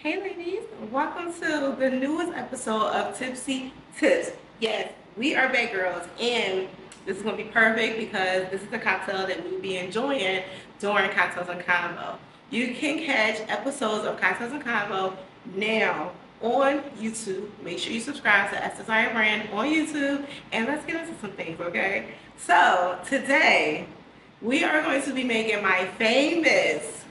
Hey ladies, welcome to the newest episode of Tipsy Tips. Yes, we are back girls and this is going to be perfect because this is a cocktail that we'll be enjoying during Cocktails and Convo. You can catch episodes of Cocktails and Convo now on YouTube. Make sure you subscribe to SSI Brand on YouTube and let's get into some things, okay? So today we are going to be making my famous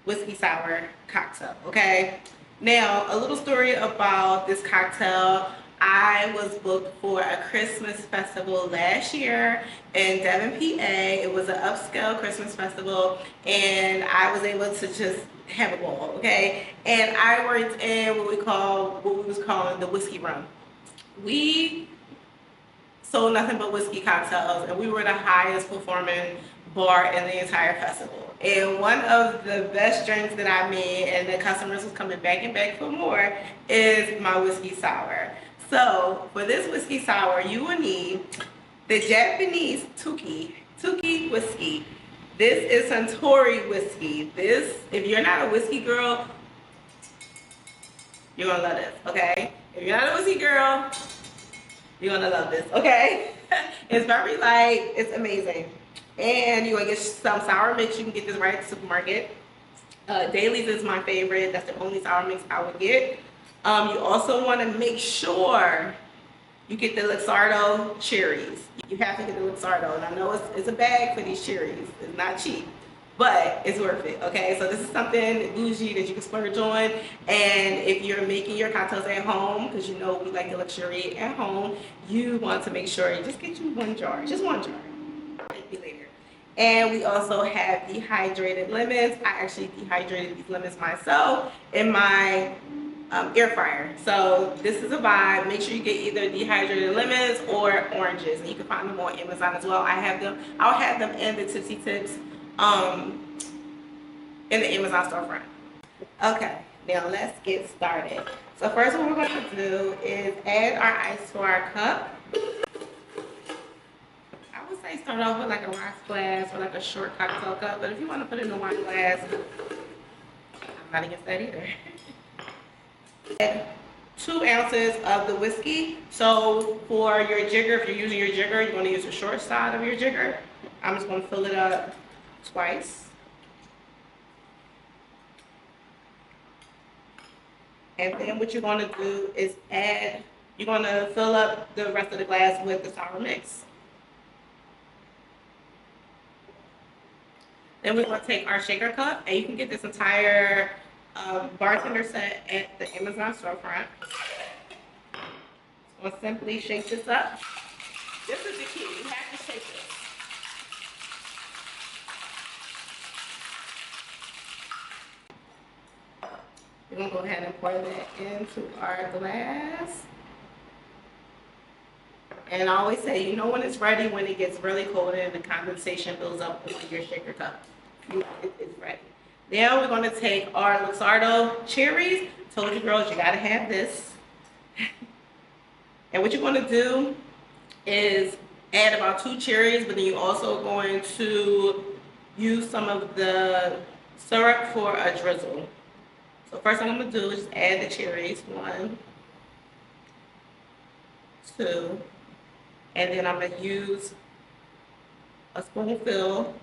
whiskey sour cocktail, okay? Now, a little story about this cocktail. I was booked for a Christmas festival last year in Devon, PA. It was an upscale Christmas festival, and I was able to just have a ball, okay? And I worked in what we was calling the whiskey room. We sold nothing but whiskey cocktails, and we were the highest performing bar in the entire festival. And one of the best drinks that I made, and the customers was coming back and back for more, is my whiskey sour. So for this whiskey sour, you will need the Japanese Tuki whiskey. This is Suntory whiskey. This, if you're not a whiskey girl, you're gonna love this, okay? If you're not a whiskey girl, you're gonna love this, okay? It's very light, it's amazing. And you're gonna get some sour mix. You can get this right at the supermarket. Dailies is my favorite. That's the only sour mix I would get. You also want to make sure you get the Luxardo cherries. You have to get the Luxardo, and I know it's a bag for these cherries. It's not cheap, but it's worth it, okay? So this is something bougie that you can splurge on. And if you're making your cocktails at home, because you know we like the luxury at home, you want to make sure you just get you one jar, just one jar. Later. And we also have dehydrated lemons. I actually dehydrated these lemons myself in my air fryer. So this is a vibe. Make sure you get either dehydrated lemons or oranges, and you can find them on Amazon as well. I'll have them in the Tipsy Tips in the Amazon storefront. Okay, now let's get started. So first what we're going to do is add our ice to our cup. I start off with like a rocks glass or like a short cocktail cup, but if you want to put it in a wine glass, I'm not against that either. Add 2 ounces of the whiskey. So for your jigger, if you're using your jigger, you want to use the short side of your jigger. I'm just going to fill it up twice. And then what you're going to do is you're going to fill up the rest of the glass with the sour mix. Then we're going to take our shaker cup, and you can get this entire bartender set at the Amazon storefront. So we'll simply shake this up. This is the key. You have to shake this. We're going to go ahead and pour that into our glass. And I always say, you know when it's ready, when it gets really cold and the condensation builds up in your shaker cup. It's ready. Now we're going to take our Luxardo cherries. Told you girls, you got to have this. And what you're going to do is add about 2 cherries, but then you're also going to use some of the syrup for a drizzle. So first thing I'm going to do is just add the cherries. 1, 2. And then I'm going to use a spoonful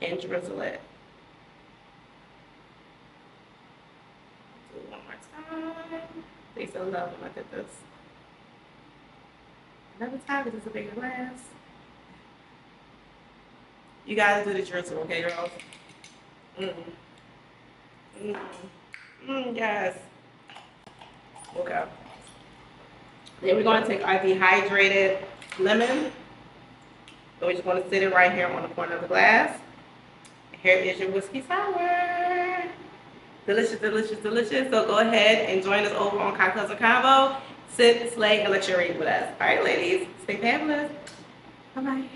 and drizzle it. Do it one more time. They so love when I did this. Another time because it's a bigger glass. You gotta do the drizzle, okay, girls? Yes. Okay. Then we're going to take our dehydrated lemon. So we're just going to sit it right here on the corner of the glass. Here is your whiskey sour. Delicious, delicious, delicious. So go ahead and join us over on Cocktails and Convo. Sit, slay, and luxuriate with us. All right, ladies, stay fabulous. Bye-bye.